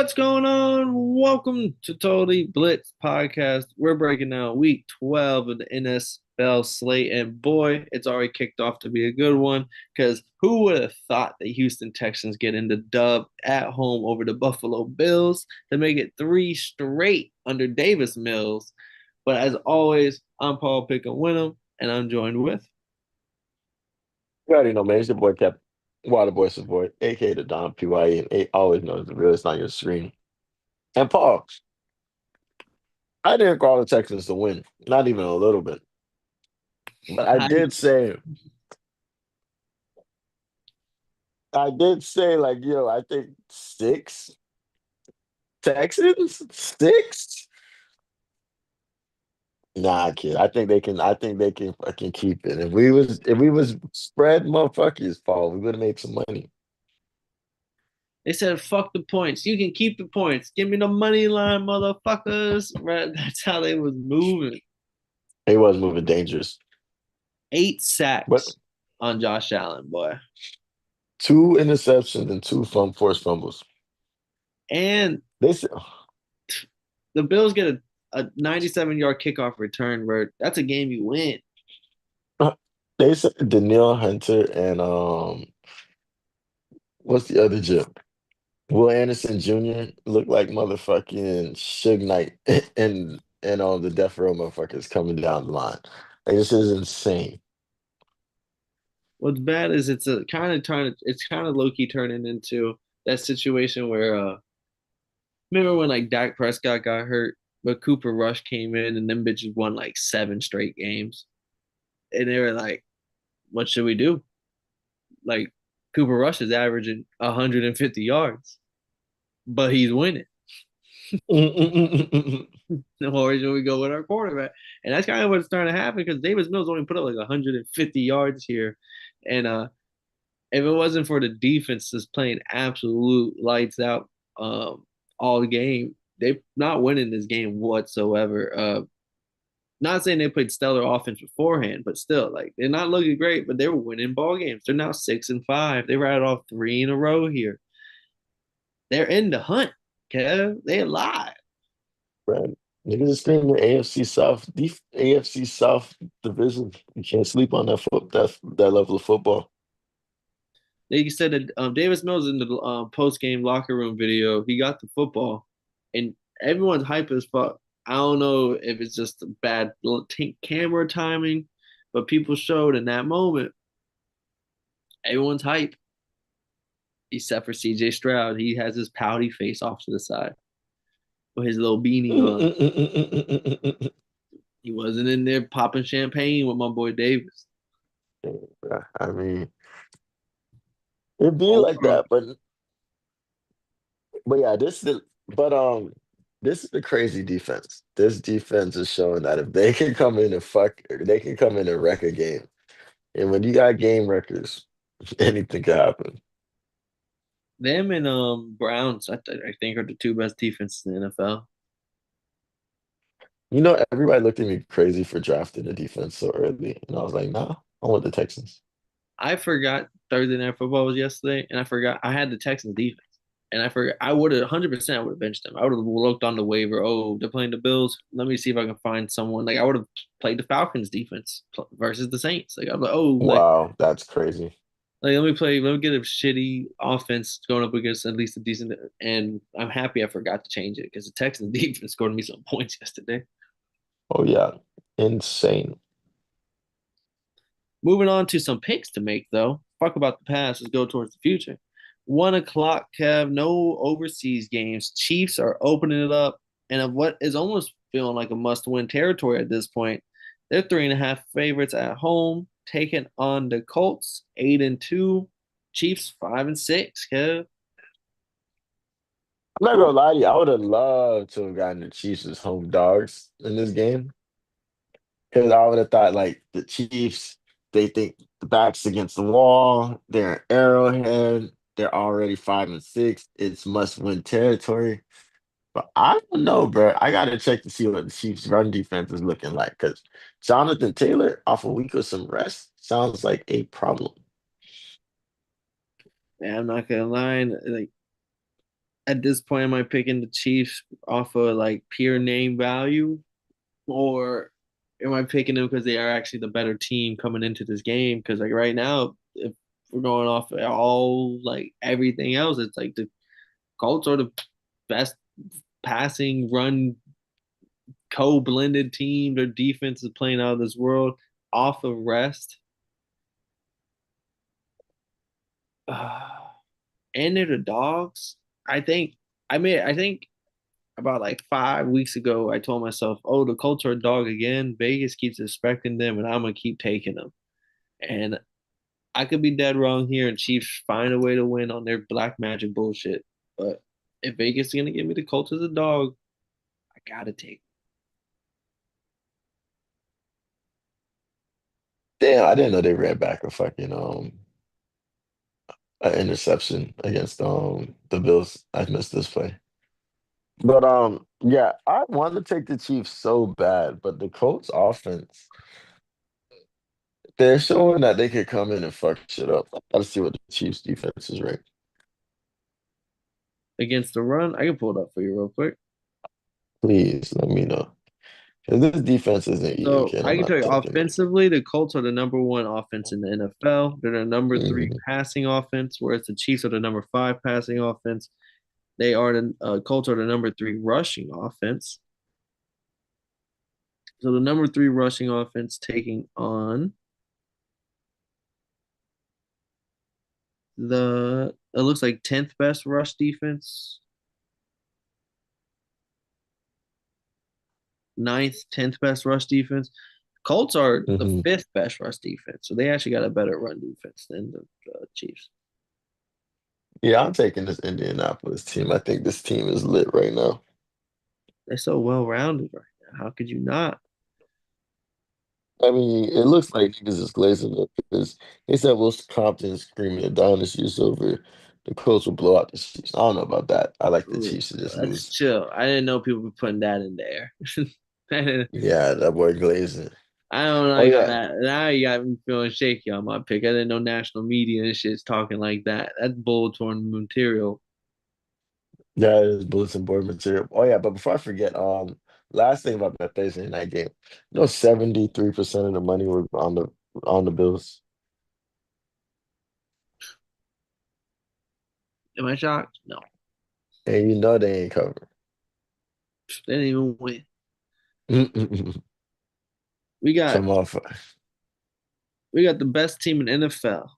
What's going on? Welcome to Totally Blitz Podcast. We're breaking down week 12 of the NFL slate, and boy, it's already kicked off to be a good one because who would have thought the Houston Texans get in the dub at home over the Buffalo Bills to make it three straight under Davis Mills? But as always, I'm Paul Pick'em and I'm joined with. You already know, man. It's your boy Cap Water Boy Support, aka the Don PYE, and always knows the realest on your screen. And Paul, I didn't call the Texans to win, not even a little bit. But I did say, like, yo, I think six Texans, six. Nah, kid. I think they can. I think they can fucking keep it. If we was spread motherfuckers, Paul, we would have made some money. They said, fuck the points. You can keep the points. Give me the money line, motherfuckers. Right? That's how they was moving. He was moving dangerous, Eight but sacks on Josh Allen, boy. two interceptions and two forced fumbles. And This the Bills get a 97-yard kickoff return where that's a game you win. they said Danielle Hunter and what's the other gym? Will Anderson Jr. look like motherfucking Suge Knight and all the death row motherfuckers coming down the line. Like, this is insane. What's bad is it's kind of low key turning into that situation where remember when like Dak Prescott got hurt, but Cooper Rush came in and them bitches won like seven straight games. And they were like, what should we do? Like Cooper Rush is averaging 150 yards, but he's winning. Or should we go with our quarterback? And that's kind of what's starting to happen because Davis Mills only put up like 150 yards here. And if it wasn't for the defense just playing absolute lights out all game, they're not winning this game whatsoever. Not saying they played stellar offense beforehand, but still, like they're not looking great, but they're winning ball games. They're now 6-5. They rattled off three in a row here. They're in the hunt, Kev. They alive. Right. Niggas is screaming AFC South, the AFC South division. You can't sleep on that level of football. They said that Davis Mills in the post game locker room video, he got the football, and everyone's hype as fuck. I don't know if it's just a bad camera timing, but people showed in that moment, everyone's hype, except for CJ Stroud. He has his pouty face off to the side with his little beanie on. He wasn't in there popping champagne with my boy Davis. I mean, it'd be Oh, like that, but yeah, this is the crazy defense. This defense is showing that if they can come in and they can come in and wreck a game. And when you got game records, anything can happen. them and Browns, I think, are the two best defenses in the NFL. You know, everybody looked at me crazy for drafting the defense so early, and I was like, nah, I want the Texans. I forgot Thursday Night Football was yesterday, and I forgot I had the Texans defense. And I forgot I would have 100% I would have benched them. I would have looked on the waiver. Oh, they're playing the Bills. Let me see if I can find someone. Like I would have played the Falcons defense versus the Saints. Like I'm like, oh, Wow, that's crazy. let me get a shitty offense going up against at least a decent. And I'm happy I forgot to change it because the Texans defense scored me some points yesterday. Oh yeah, insane. Moving on to some picks to make though. Fuck about the past. Let's go towards the future. 1 o'clock, Kev. No overseas games. Chiefs are opening it up, and of what is almost feeling like a must-win territory at this point. They're 3.5 favorites at home, taking on the Colts, 8-2. Chiefs 5-6. Kev. I'm not gonna lie to you, I would have loved to have gotten the Chiefs as home dogs in this game. Because I would have thought like the Chiefs, they think the back's against the wall, they're an Arrowhead, they're already 5-6. It's must-win territory. But I don't know, bro. I gotta check to see what the Chiefs' run defense is looking like because Jonathan Taylor, off a week of some rest, sounds like a problem. Yeah, I'm not gonna lie. Like at this point, am I picking the Chiefs off of like pure name value, or am I picking them because they are actually the better team coming into this game? Because like right now, if we're going off all like everything else, it's like the Colts are the best passing run co-blended team. Their defense is playing out of this world off of rest. And they're the dogs. I think I think about like 5 weeks ago, I told myself, "Oh, the Colts are a dog again. Vegas keeps expecting them, and I'm gonna keep taking them." And I could be dead wrong here, and Chiefs find a way to win on their black magic bullshit. But if Vegas is gonna give me the Colts as a dog, I gotta take. Damn, I didn't know they ran back a fucking an interception against the Bills. I missed this play. But yeah, I want to take the Chiefs so bad, but the Colts offense, they're showing that they could come in and fuck shit up. I gotta see what the Chiefs defense is ranked. Against the run. I can pull it up for you real quick. Please let me know. Because this defense isn't eating, So kid. I I'm can tell not you taking it. offensively, the Colts are the number one offense in the NFL. They're the number three Mhm. passing offense, whereas the Chiefs are the number five passing offense. They are the Colts are the number three rushing offense. So the number three rushing offense taking on the it looks like 10th best rush defense, ninth, 10th best rush defense. Colts are the Mhm. fifth best rush defense, so they actually got a better run defense than the Chiefs. Yeah, I'm taking this Indianapolis team. I think this team is lit right now. They're so well rounded right now. How could you not? I mean, it looks like niggas is glazing up because they said Will Compton is screaming it down this year's over. The Colts will blow out the Chiefs. I don't know about that. I like the Ooh, Chiefs to just that's lose. chill. I didn't know people were putting that in there. Yeah, that boy glazing. I don't Oh like yeah, that. Now you got me feeling shaky on my pick. I didn't know national media and shit's talking like that. That's bull torn material. that is bulletin board material. Oh yeah, but before I forget, last thing about that Thursday night game, 73% of the money was on the Bills, Am I shocked? No. and you know they ain't covered. They didn't even win. We got Come off. we got the best team in NFL.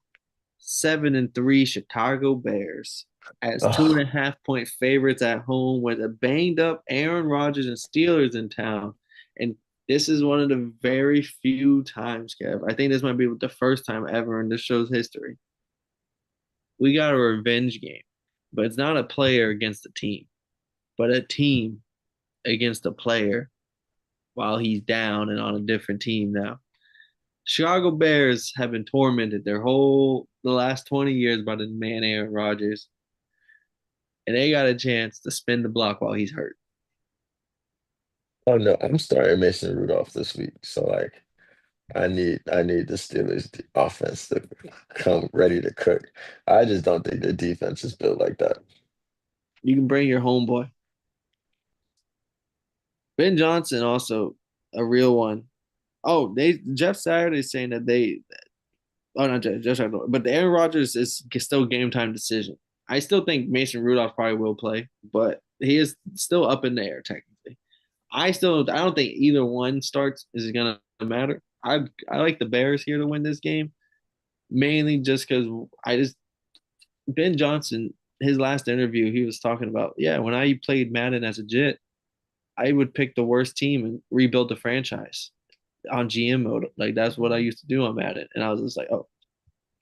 7-3 Chicago Bears as two and Oh, a half point favorites at home with a banged up Aaron Rodgers and Steelers in town. And this is one of the very few times, Kev. I think this might be the first time ever in this show's history. We got a revenge game, but it's not a player against a team, but a team against a player while he's down and on a different team now. Chicago Bears have been tormented the last 20 years by the man Aaron Rodgers, and they got a chance to spin the block while he's hurt. oh no, I'm starting Mason Rudolph this week. So like I need the Steelers offense to come ready to cook. I just don't think their defense is built like that. You can bring your homeboy. Ben Johnson also a real one. Oh, they Jeff Saturday is saying that they oh not Jeff Saturday, but the Aaron Rodgers is still game time decision. I still think Mason Rudolph probably will play, but he is still up in the air technically. I don't think either one starts is gonna matter. I like the Bears here to win this game, mainly just because I just Ben Johnson, his last interview, he was talking about, yeah, when I played Madden as a Jet, I would pick the worst team and rebuild the franchise on GM mode. Like that's what I used to do on Madden. And I was just like, oh,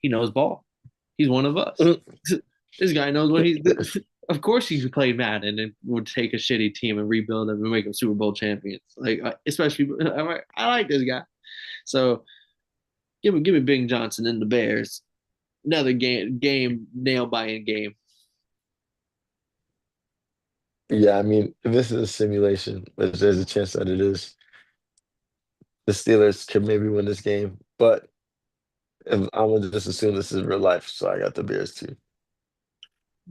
he knows ball. He's one of us. This guy knows what he's doing. Of course he played Madden and would take a shitty team and rebuild them and make them Super Bowl champions. Like especially I like this guy. So give me Bing Johnson and the Bears. Another game nail biting game. Yeah, I mean, if this is a simulation, which there's a chance that it is, the Steelers could maybe win this game. But if, I'm gonna just assume this is real life, so I got the Bears too.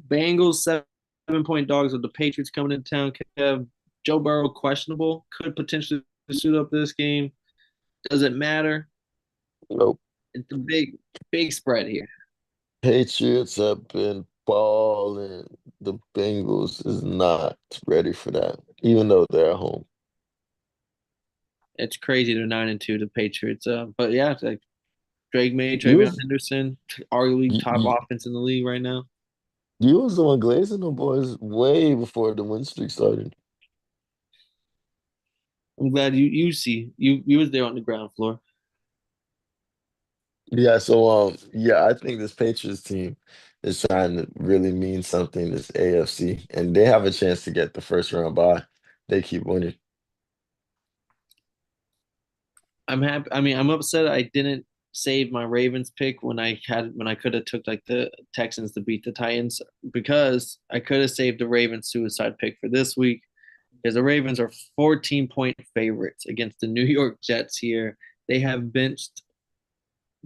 Bengals 7 7-point dogs with the Patriots coming into town. Kev. Joe Burrow questionable, could potentially suit up this game. Does it matter? Nope. It's a big spread here. Patriots have been balling. The Bengals is not ready for that, even though they're at home. It's crazy they're 9-2, the Patriots. But yeah, it's like Drake May, You Travion was Henderson, arguably you, top you, offense in the league right now. you was the one glazing the boys way before the win streak started. I'm glad you see you was there on the ground floor. Yeah, so yeah, I think this Patriots team is trying to really mean something this AFC, and they have a chance to get the first round bye. They keep winning. I'm happy. I mean, I'm upset I didn't save my Ravens pick when I could have took like the Texans to beat the Titans because I could have saved the Ravens suicide pick for this week because the Ravens are 14-point favorites against the New York Jets here. They have benched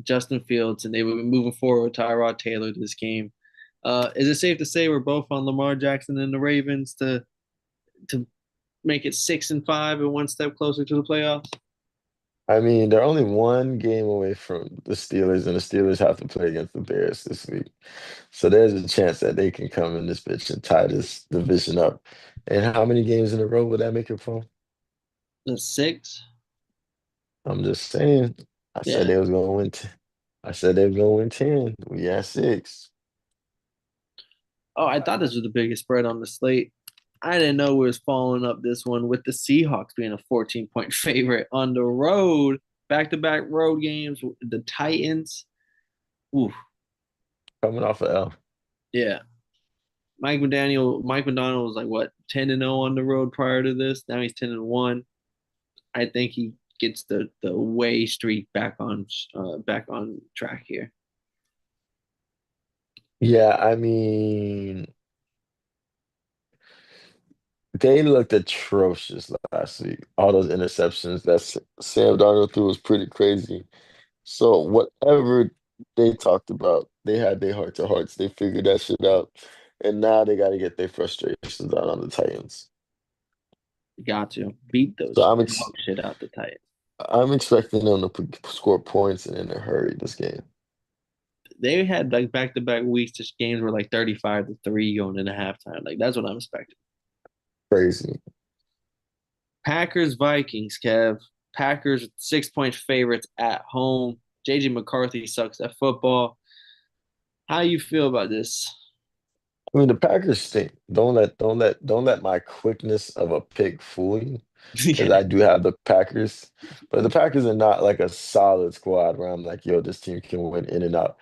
Justin Fields and they will be moving forward with Tyrod Taylor this game. Is it safe to say we're both on Lamar Jackson and the Ravens to make it 6-5 and one step closer to the playoffs? I mean, they're only one game away from the Steelers, and the Steelers have to play against the Bears this week. So there's a chance that they can come in this bitch and tie this division up. And how many games in a row would that make it from? The six? I'm just saying. I said Yeah. they was gonna win. I said they was gonna win 10. We at 6. Oh, I thought this was the biggest spread on the slate. I didn't know we was following up this one with the Seahawks being a 14-point favorite on the road, back-to-back road games. The Titans. Ooh, Coming off of L. yeah. Mike McDonald was like what 10-0 on the road prior to this. Now he's 10-1. I think he gets the way streak back on track here. Yeah, I mean, they looked atrocious last week. All those interceptions that Sam Darnold threw was pretty crazy. So whatever they talked about, they had their heart to hearts. They figured that shit out, and now they got to get their frustrations out on the Titans. Got to beat So those dog shit out the Titans. I'm expecting them to score points and in a hurry this game. They had like back-to-back weeks. Just games were like 35-3 going into halftime. Like that's what I'm expecting. Crazy. Packers Vikings, Kev. Packers 6-point favorites at home. JJ McCarthy sucks at football. How you feel about this? I mean, the Packers stink. Don't let my quickness of a pick fool you, because Yeah, I do have the Packers, but the Packers are not like a solid squad where I'm like, yo, this team can win in and out.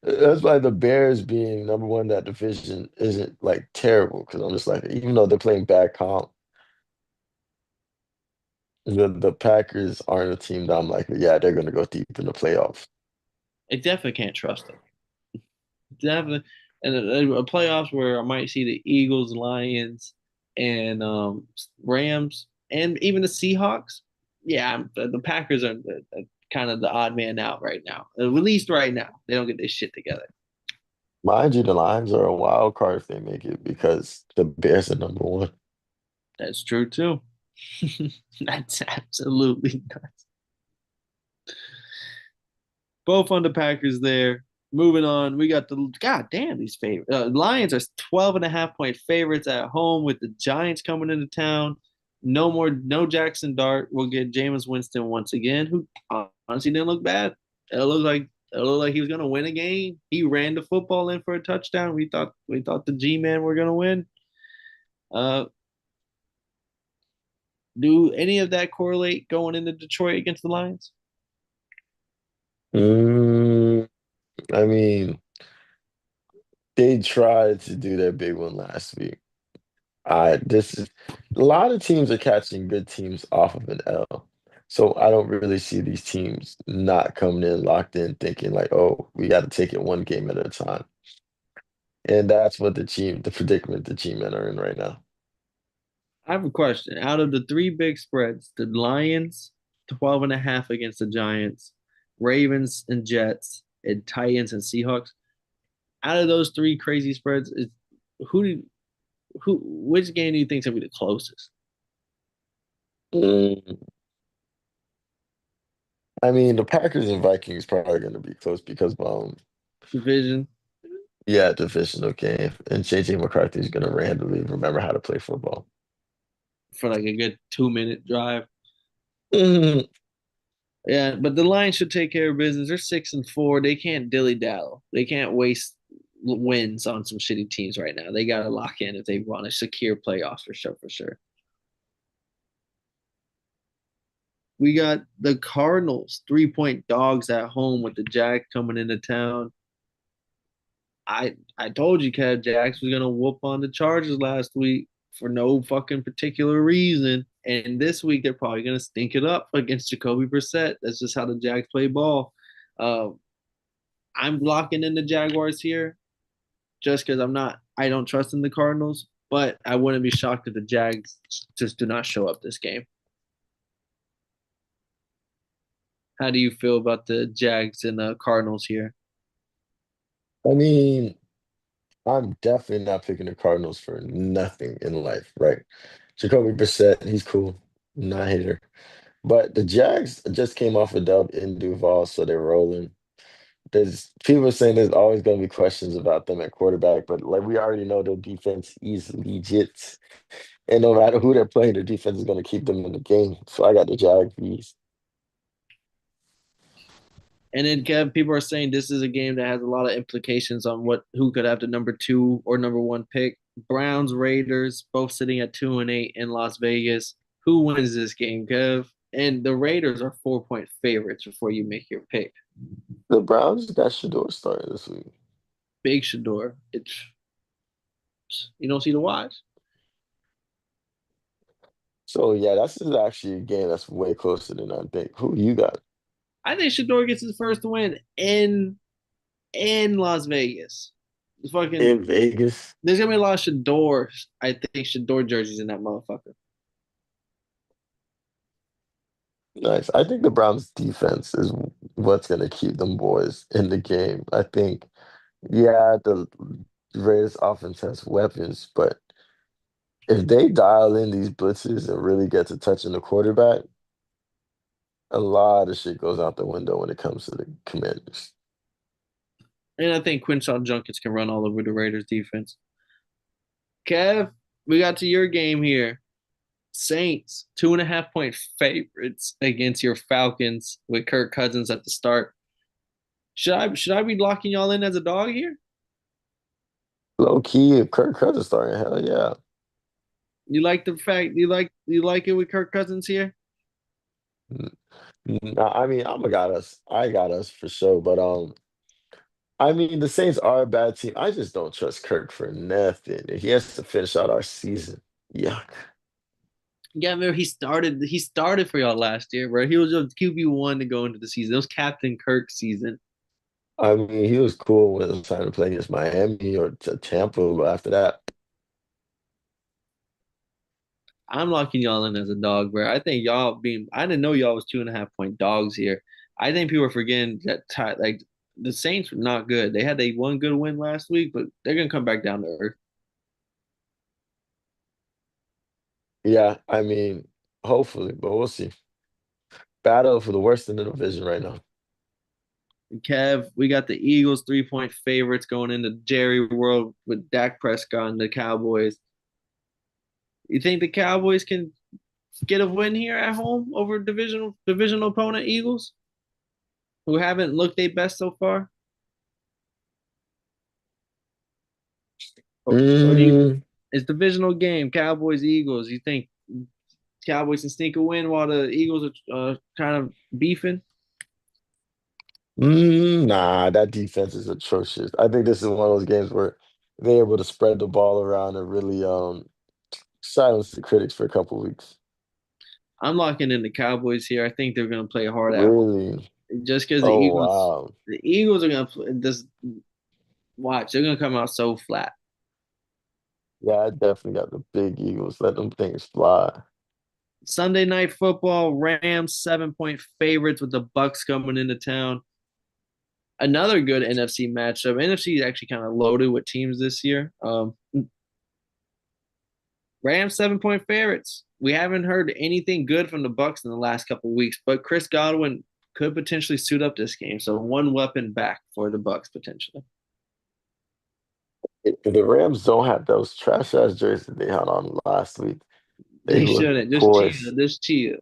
That's why the Bears being number one in that division isn't like terrible, because I'm just like, even though they're playing bad comp, the Packers aren't a team that I'm like, yeah, they're gonna go deep in the playoffs. I definitely can't trust them. Definitely, and a playoffs where I might see the Eagles, Lions, and Rams, and even the Seahawks. Yeah, the Packers are kind of the odd man out right now. At least right now, they don't get this shit together. Mind you, the Lions are a wild card if they make it because the Bears are number one. That's true too. That's absolutely nuts. Both on the Packers there. Moving on, we got the God damn these favorites. Lions are 12.5-point favorites at home with the Giants coming into town. No Jackson Dart. We'll get Jameis Winston once again, who honestly didn't look bad. It looked like he was gonna win a game. He ran the football in for a touchdown. We thought the G Man were gonna win. Uh, do any of that correlate going into Detroit against the Lions? Mm, I mean, they tried to do their big one last week. This is a lot of teams are catching good teams off of an L. So I don't really see these teams not coming in locked in thinking like, oh, we got to take it one game at a time. And that's what the predicament the G-men are in right now. I have a question. Out of the three big spreads, the Lions 12.5 against the Giants, Ravens and Jets, and Titans and Seahawks. Out of those three crazy spreads, who do Which game do you think is gonna be the closest? Mm, I mean, the Packers and Vikings probably going to be close because, Division yeah, divisional game, and JJ McCarthy is going to randomly remember how to play football. for like a good 2 minute drive. Mhm. Yeah, but the Lions should take care of business. They're 6-4. They can't dilly dally. They can't waste wins on some shitty teams right now. They got to lock in if they want to secure playoffs for sure. For sure. We got the Cardinals 3-point dogs at home with the Jags coming into town. I told you Kev Jax was gonna whoop on the Chargers last week for no fucking particular reason. And this week they're probably gonna stink it up against Jacoby Brissett. That's just how the Jags play ball. Uh, I'm locking in the Jaguars here just because I don't trust in the Cardinals, but I wouldn't be shocked if the Jags just do not show up this game. How do you feel about the Jags and the Cardinals here? I mean, I'm definitely not picking the Cardinals for nothing in life, right? Jacoby Brissett, he's cool, not a hater. But the Jags just came off a dub in Duval, so they're rolling. There's people saying there's always going to be questions about them at quarterback, but like we already know their defense is legit, and no matter who they're playing, their defense is going to keep them in the game. So I got the Jags. And then Kev, people are saying this is a game that has a lot of implications on what who could have the number two or number one pick. Browns, Raiders, both sitting at 2-8 in Las Vegas. Who wins this game, Kev? And the Raiders are 4-point favorites before you make your pick. The Browns got Shador starting this week. Big Shador. It's you don't see the watch. So yeah, that's is actually a game that's way closer than I think. Who you got I think Shador gets his first win in Las Vegas. It's fucking in Vegas? there's gonna be a lot of Shadors. I think Shador jerseys in that motherfucker. Nice. I think the Browns defense is what's going to keep them boys in the game. I think, yeah, the Raiders offense has weapons, but if they dial in these blitzes and really get to touching the quarterback, a lot of shit goes out the window when it comes to the Commanders. And I think Quinshaw Junkins can run all over the Raiders defense. Kev, we got to your game here. Saints, 2.5 point favorites against your Falcons with Kirk Cousins at the start. Should I be locking y'all in as a dog here? Low key, if Kirk Cousins starting, hell yeah. You like the fact you like it with Kirk Cousins here? N- Nah, I mean, I'm a got us. I got us for sure. But I mean, the Saints are a bad team. I just don't trust Kirk for nothing. He has to finish out our season. Yuck. Yeah, remember he started for y'all last year, bro. He was just QB1 to go into the season. It was Captain Kirk season. I mean, he was cool when it was trying to play against Miami or Tampa, but after that, I'm locking y'all in as a dog, bro. I didn't know y'all was 2.5 point dogs here. I think people are forgetting that like the Saints were not good. They had a one good win last week, but they're gonna come back down to earth. yeah, I mean, hopefully, but we'll see. Battle for the worst in the division right now. Kev, we got the Eagles 3-point favorites going into Jerry World with Dak Prescott and the Cowboys. You think the Cowboys can get a win here at home over divisional opponent Eagles, who haven't looked their best so far? Or do you Mm, it's divisional game, Cowboys Eagles. You think Cowboys can sneak a win while the Eagles are kind of beefing? nah, that defense is atrocious. I think this is one of those games where they're able to spread the ball around and really silence the critics for a couple weeks. I'm locking in the Cowboys here. I think they're going to play hard at home Really? just because the Oh Eagles, wow. the Eagles are going to just watch. They're going to come out so flat. Yeah, I definitely got the big Eagles. Let them things fly. Sunday night football, Rams 7-point favorites with the Bucks coming into town. Another good NFC matchup. NFC is actually kind of loaded with teams this year. Rams 7-point favorites. We haven't heard anything good from the Bucks in the last couple of weeks, but Chris Godwin could potentially suit up this game. So one weapon back for the Bucks potentially. If the Rams don't have those trash ass jerseys they had on last week, they They look shouldn't just chill, poised. just chill.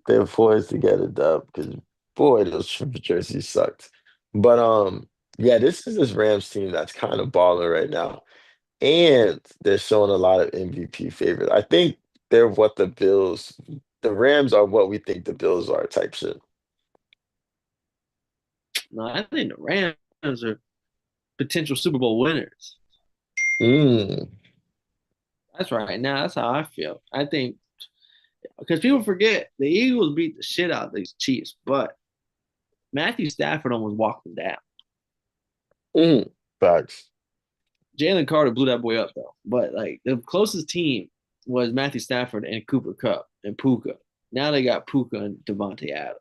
They're poised to get a dub because boy, those jerseys sucked. But yeah, this is this Rams team that's kind of balling right now. And they're showing a lot of MVP favorites. I think they're what the Rams are what we think the Bills are type shit. No, I think the Rams are potential Super Bowl winners. Mm, That's right now. That's how I feel. I think because people forget the Eagles beat the shit out of these Chiefs, but Matthew Stafford almost walked them down. mm, facts. Jalen Carter blew that boy up though. But like the closest team was Matthew Stafford and Cooper Kupp and Puka. Now they got Puka and Devontae Adams.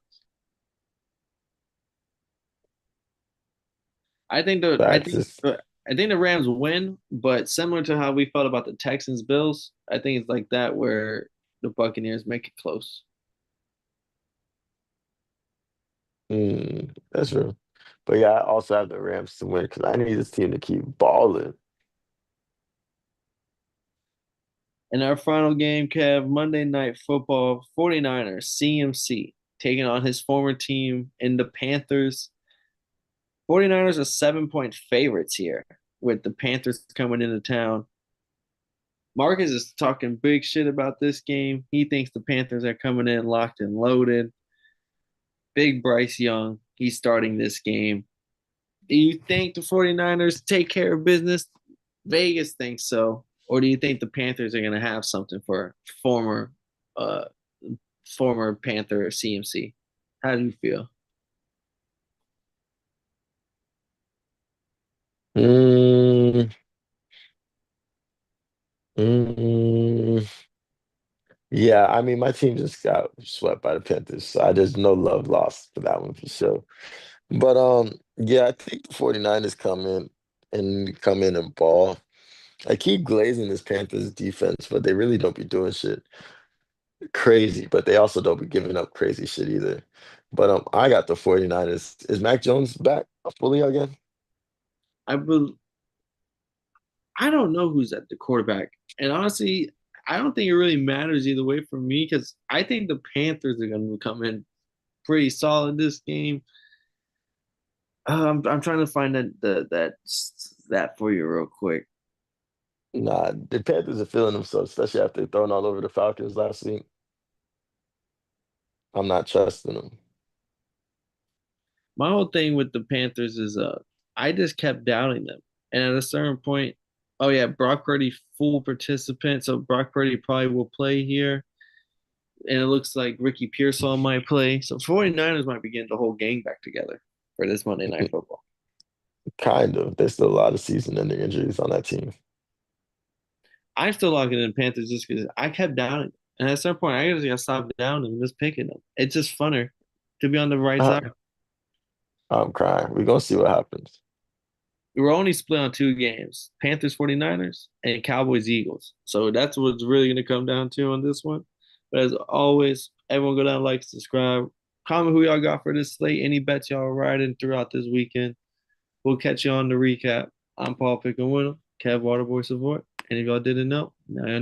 I think the I Facts think is I think the Rams win, but similar to how we felt about the Texans Bills, I think it's like that where the Buccaneers make it close. that's true. But yeah, I also have the Rams to win because I need this team to keep balling. In our final game, Kev, Monday Night Football, 49ers, CMC, taking on his former team in the Panthers. 49ers are 7-point favorites here, with the Panthers coming into town. Marcus is talking big shit about this game. He thinks the Panthers are coming in locked and loaded. Big Bryce Young, he's starting this game. Do you think the 49ers take care of business? Vegas thinks so. Or do you think the Panthers are going to have something for former uh former Panther CMC? How do you feel? Mm, mm, yeah, I mean, my team just got swept by the Panthers, so there's no love lost for that one for sure. But yeah, I think the 49ers come in and ball. I keep glazing this Panthers defense, but they really don't be doing shit crazy, but they also don't be giving up crazy shit either. But I got the 49ers. Is Mac Jones back fully again? I will. I don't know who's at the quarterback, and honestly, I don't think it really matters either way for me because I think the Panthers are going to come in pretty solid this game. I'm trying to find that for you real quick. Nah, the Panthers are feeling themselves, especially after throwing all over the Falcons last week. I'm not trusting them. My whole thing with the Panthers is I just kept doubting them. And at a certain point, oh yeah, Brock Purdy full participant, so Brock Purdy probably will play here. And it looks like Ricky Pearsall might play. So 49ers might be getting the whole gang back together for this Monday Night Football. Kind of. There's still a lot of season-ending injuries on that team. I'm still locking in Panthers just because I kept doubting. And at some point, I just got to stop down and just picking them. It's just funner to be on the right Uh, side. I'm crying. We're gonna see what happens. We were only split on two games, Panthers 49ers and Cowboys Eagles. So that's what's really going to come down to on this one. But as always, everyone go down, like, subscribe, comment who y'all got for this slate, any bets y'all riding throughout this weekend. We'll catch you on the recap. I'm Paul Picking Kev Waterboy Support. And if y'all didn't know, now you know.